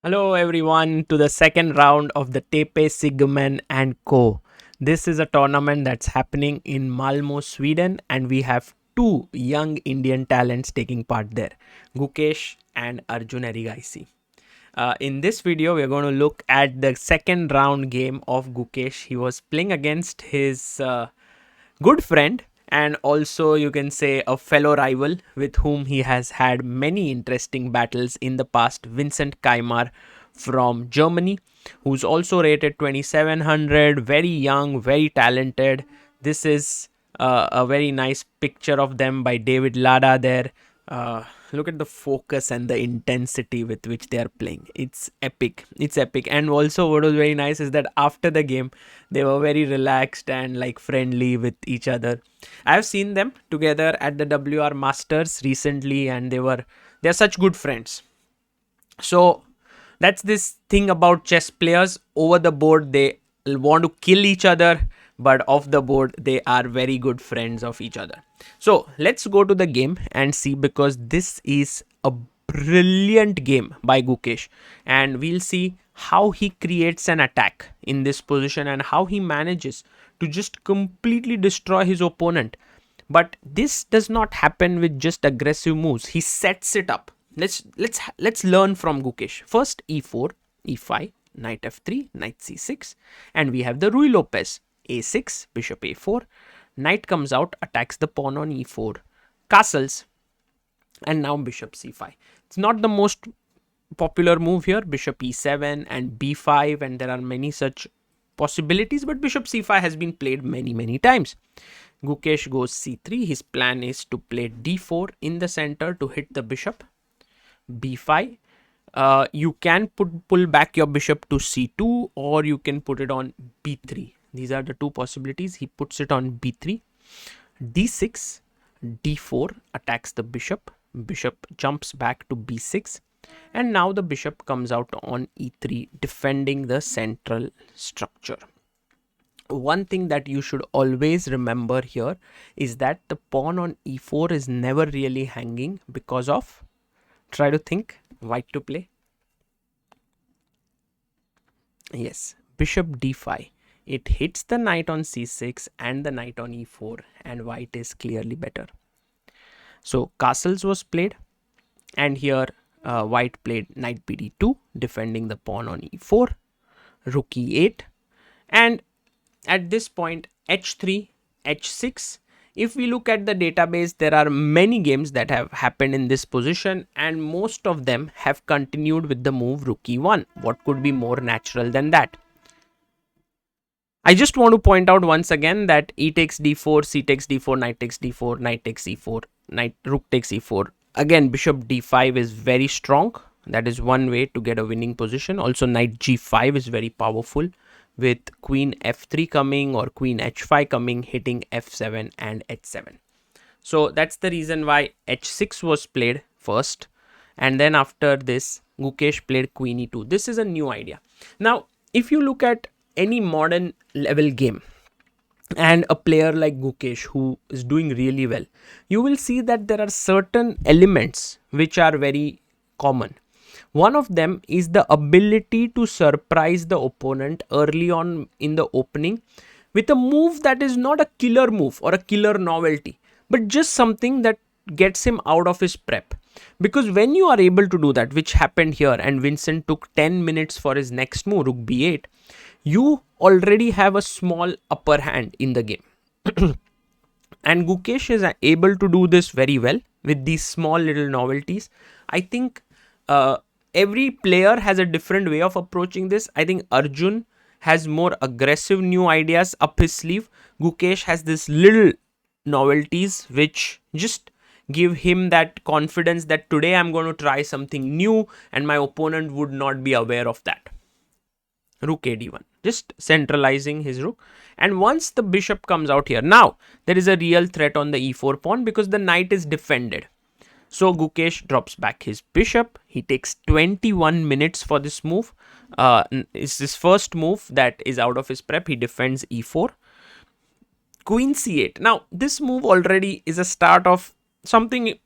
Hello everyone to the second round of the Tepe Sigeman Co. This is a tournament that's happening in Malmo, Sweden, and we have two young Indian talents taking part there, Gukesh and Arjun Erigaisi. In this video, we're going to look at the second round game of Gukesh. He was playing against his good friend and also you can say a fellow rival with whom he has had many interesting battles in the past, Vincent Keymer from Germany, who's also rated 2700, very young, very talented. This is a very nice picture of them by David Lada there. Look at the focus and the intensity with which they are playing. It's epic. It's epic. And also what was very nice is that after the game, they were very relaxed and like friendly with each other. I've seen them together at the WR Masters recently and they're such good friends. So that's this thing about chess players. Over the board, they want to kill each other, but off the board, they are very good friends of each other. So let's go to the game and see, because this is a brilliant game by Gukesh, and we'll see how he creates an attack in this position and how he manages to just completely destroy his opponent. But this does not happen with just aggressive moves. He sets it up. Let's learn from Gukesh. First e4, e5, knight f3, knight c6, and we have the Ruy Lopez. a6, bishop a4, knight comes out, attacks the pawn on e4, castles, and now bishop c5. It's not the most popular move here, bishop e7 and b5, and there are many such possibilities, but bishop c5 has been played many times. Gukesh goes c3. His plan is to play d4 in the center to hit the bishop. b5. You can pull back your bishop to c2, or you can put it on b3. These are the two possibilities. He puts it on b3. d6, d4 attacks the bishop. Bishop jumps back to b6. And now the bishop comes out on e3, defending the central structure. One thing that you should always remember here is that the pawn on e4 is never really hanging because of, try to think, white to play. Yes, bishop d5. It hits the knight on c6 and the knight on e4, and white is clearly better. So castles was played, and here white played knight bd2, defending the pawn on e4, rook e8, and at this point h3, h6. If we look at the database, there are many games that have happened in this position, and most of them have continued with the move rook e1. What could be more natural than that? I just want to point out once again that e takes d4, c takes d4, knight takes d4, knight takes e4, rook takes e4. Again, bishop d5 is very strong. That is one way to get a winning position. Also, knight g5 is very powerful, with queen f3 coming or queen h5 coming, hitting f7 and h7. So that's the reason why h6 was played first, and then after this Gukesh played queen e2. This is a new idea. Now if you look at any modern level game and a player like Gukesh who is doing really well, you will see that there are certain elements which are very common. One of them is the ability to surprise the opponent early on in the opening with a move that is not a killer move or a killer novelty, but just something that gets him out of his prep. Because when you are able to do that, which happened here, and Vincent took 10 minutes for his next move, rook b8, you already have a small upper hand in the game. And Gukesh is able to do this very well with these small little novelties. I think every player has a different way of approaching this. I think Arjun has more aggressive new ideas up his sleeve. Gukesh has this little novelties which just give him that confidence that today I'm going to try something new and my opponent would not be aware of that. Rook ad1, just centralizing his rook. And once the bishop comes out here, now there is a real threat on the e4 pawn because the knight is defended. So Gukesh drops back his bishop. He takes 21 minutes for this move. It's his first move that is out of his prep. He defends e4. Queen c8. Now this move already is a start of something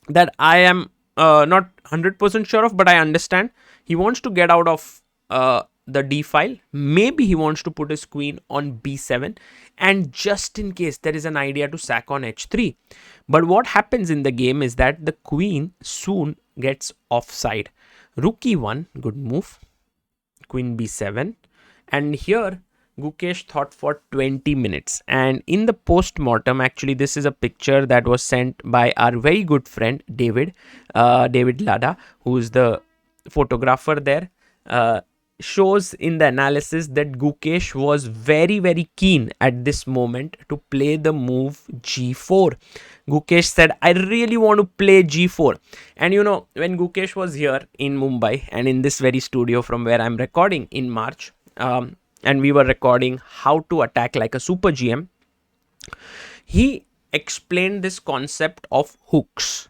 that I am not 100% sure of, but I understand. He wants to get out of the d file. Maybe he wants to put his queen on b7, and just in case there is an idea to sack on h3. But what happens in the game is that the queen soon gets offside. Rook e1, good move. Queen b7, and here Gukesh thought for 20 minutes. And in the post-mortem, actually, this is a picture that was sent by our very good friend David Lada, who is the photographer there. Shows in the analysis that Gukesh was very, very keen at this moment to play the move g4. Gukesh said, I really want to play g4. And you know, when Gukesh was here in Mumbai and in this very studio from where I'm recording in March, and we were recording how to attack like a super GM, he explained this concept of hooks.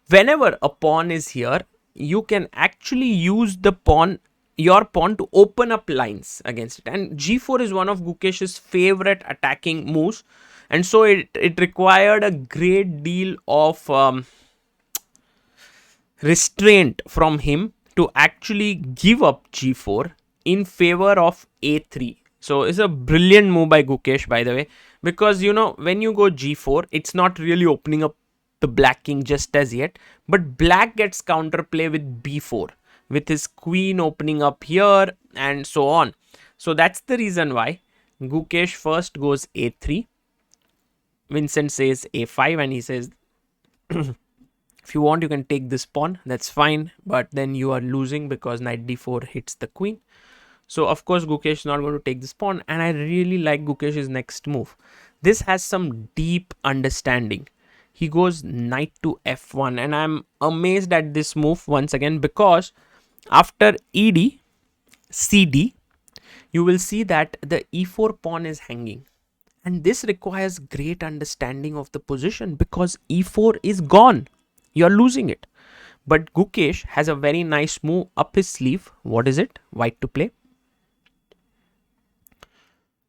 Whenever a pawn is here, you can actually use your pawn to open up lines against it. And g4 is one of Gukesh's favorite attacking moves. And so it required a great deal of restraint from him to actually give up g4 in favor of a3. So it's a brilliant move by Gukesh, by the way, because you know, when you go g4, it's not really opening up the black king just as yet, but black gets counterplay with b4, with his queen opening up here and so on. So that's the reason why Gukesh first goes a3. Vincent says a5, and he says, if you want, you can take this pawn, that's fine, but then you are losing because knight d4 hits the queen. So of course Gukesh is not going to take this pawn, and I really like Gukesh's next move. This has some deep understanding. He goes knight to f1, and I'm amazed at this move once again, because after ed, cd, you will see that the e4 pawn is hanging. And this requires great understanding of the position, because e4 is gone. You're losing it. But Gukesh has a very nice move up his sleeve. What is it? White to play.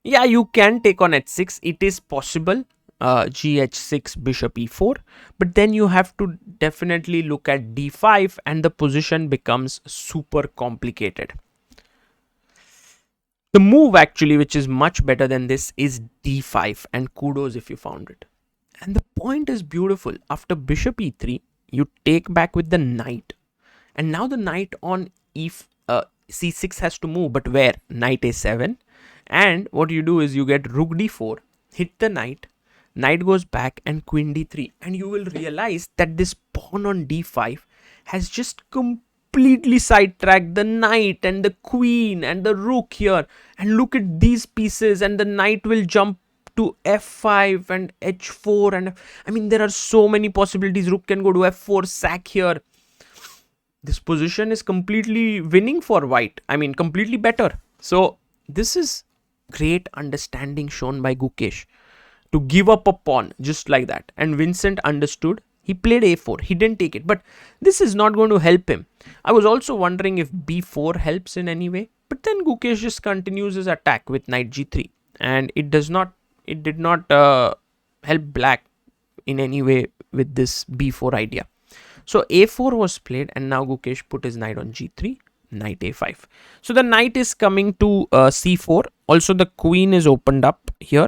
Yeah, you can take on h6. It is possible. Gh6, bishop e4. But then you have to definitely look at d5, and the position becomes super complicated. The move actually, which is much better than this, is d5, and kudos if you found it. And the point is beautiful. After bishop e3, you take back with the knight, and now the knight on c6 has to move, but where? Knight a7, and what you do is you get rook d4, hit the knight goes back, and queen d3, and you will realize that this pawn on d5 has just completely sidetracked the knight and the queen and the rook here. And look at these pieces, and the knight will jump to f5 and h4, and I mean, there are so many possibilities. Rook can go to f4, sack here. This position is completely winning for white. I mean, completely better. So this is great understanding shown by Gukesh to give up a pawn just like that. And Vincent understood. He played a4. He didn't take it. But this is not going to help him. I was also wondering if b4 helps in any way. But then Gukesh just continues his attack with knight g3. And it did not help black in any way with this b4 idea. So a4 was played, and now Gukesh put his knight on g3, knight a5. So the knight is coming to c4. Also the queen is opened up here.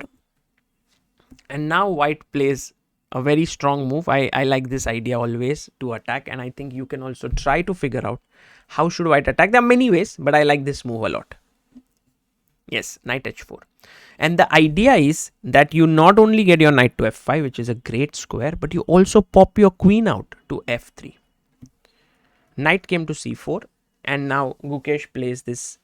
And now white plays a very strong move. I like this idea always to attack, and I think you can also try to figure out how should white attack. There are many ways, but I like this move a lot. Yes, knight h4. And the idea is that you not only get your knight to f5, which is a great square, but you also pop your queen out to f3. Knight came to c4, and now Gukesh plays this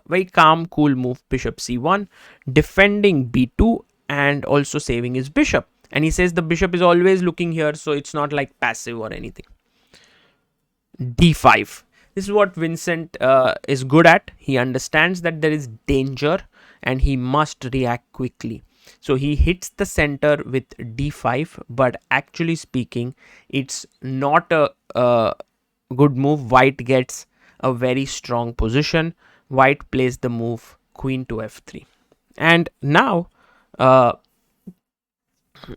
very calm, cool move, bishop c1, defending b2 and also saving his bishop. And he says the bishop is always looking here, so it's not like passive or anything. d5. This is what Vincent is good at. He understands that there is danger and he must react quickly. So he hits the center with d5, but actually speaking, it's not a good move. White gets a very strong position. White plays the move queen to f3. And now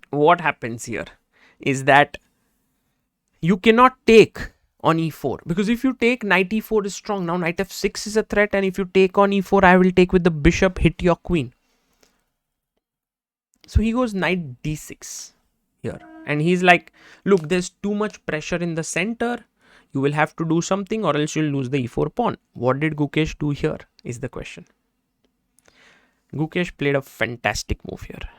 what happens here is that you cannot take on e4, because if you take knight e4 is strong. Now knight f6 is a threat, and if you take on e4, I will take with the bishop, hit your queen. So he goes knight d6 here, and he's like, look, there's too much pressure in the center. You will have to do something or else you'll lose the e4 pawn. What did Gukesh do here is the question. Gukesh played a fantastic move here.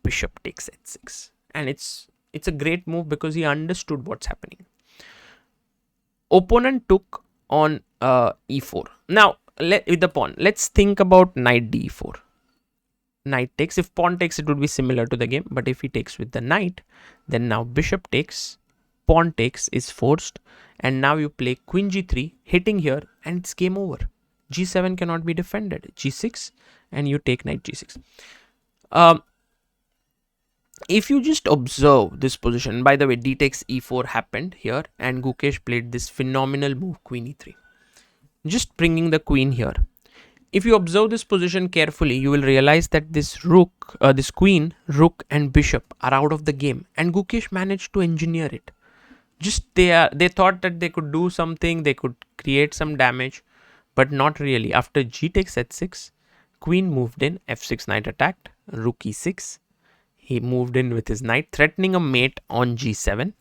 Bishop takes h6, and it's a great move because he understood what's happening. Opponent took on e4. Now with the pawn, let's think about knight d4. Knight takes. If pawn takes, it would be similar to the game, but if he takes with the knight, then now bishop takes, pawn takes is forced, and now you play queen g3, hitting here, and it's game over. g7 cannot be defended. g6, and you take knight g6. If you just observe this position, by the way, d takes e4 happened here, and Gukesh played this phenomenal move, queen e3, just bringing the queen here. If you observe this position carefully, you will realize that this rook, this queen, rook, and bishop are out of the game, and Gukesh managed to engineer it. Just they thought that they could do something, they could create some damage, but not really. After g takes h6, queen moved in, f6 knight attacked, rook e6. He moved in with his knight, threatening a mate on g7.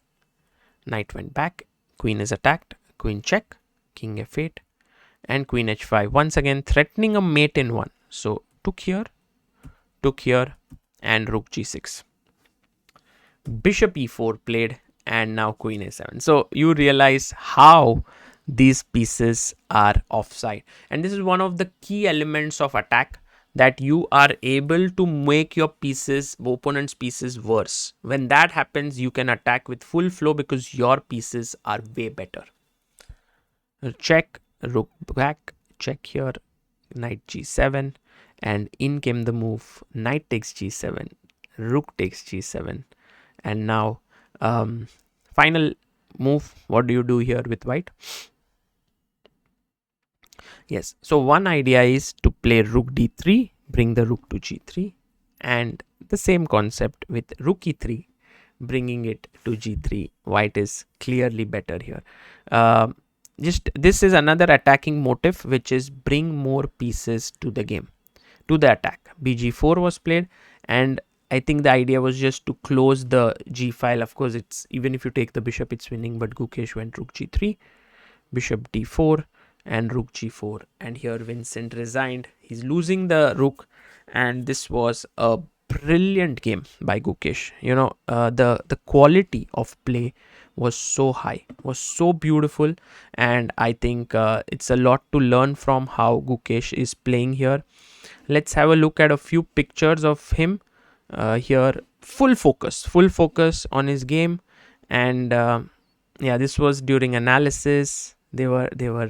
Knight went back, queen is attacked, queen check, king f8, and queen h5, once again threatening a mate in 1. So took here, and rook g6. Bishop e4 played, and now queen a7. So you realize how these pieces are offside, and this is one of the key elements of attack, that you are able to make your pieces, opponent's pieces, worse. When that happens, you can attack with full flow because your pieces are way better. Check, rook back, check here, knight g7, and in came the move, knight takes g7, rook takes g7, and now final move. What do you do here with white? Yes, so one idea is to play rook d3, bring the rook to g3, and the same concept with rook e3, bringing it to g3. White is clearly better here. Just this is another attacking motive, which is bring more pieces to the game, to the attack. bg4 was played, and I think the idea was just to close the g file. Of course, it's even if you take the bishop, it's winning, but Gukesh went rook g3, bishop d4, and rook g4, and here Vincent resigned. He's losing the rook, and this was a brilliant game by Gukesh. You know, the quality of play was so high, was so beautiful, and I think it's a lot to learn from how Gukesh is playing here. Let's have a look at a few pictures of him here. Full focus on his game, and yeah, this was during analysis. They were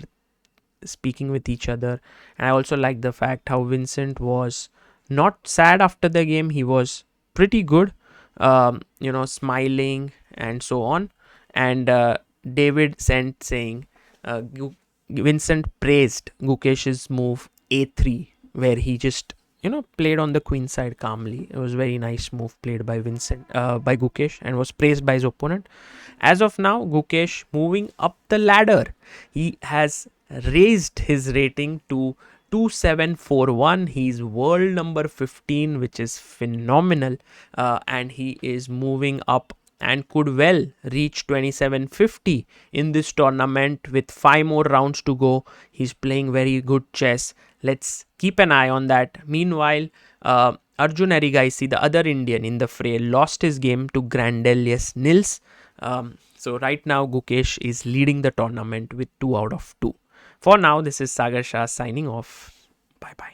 speaking with each other, and I also like the fact how Vincent was not sad after the game. He was pretty good, you know, smiling and so on. And David sent saying Vincent praised Gukesh's move a3, where he just, you know, played on the queen side calmly. It was a very nice move played by by Gukesh, and was praised by his opponent. As of now, Gukesh moving up the ladder. He has raised his rating to 2741. He's world number 15, which is phenomenal, and he is moving up and could well reach 2750 in this tournament with 5 more rounds to go. He's playing very good chess. Let's keep an eye on that. Meanwhile, Arjun Erigaisi, the other Indian in the fray, lost his game to Grandelius Nils. So right now Gukesh is leading the tournament with 2 out of 2. For now, this is Sagar Shah signing off. Bye bye.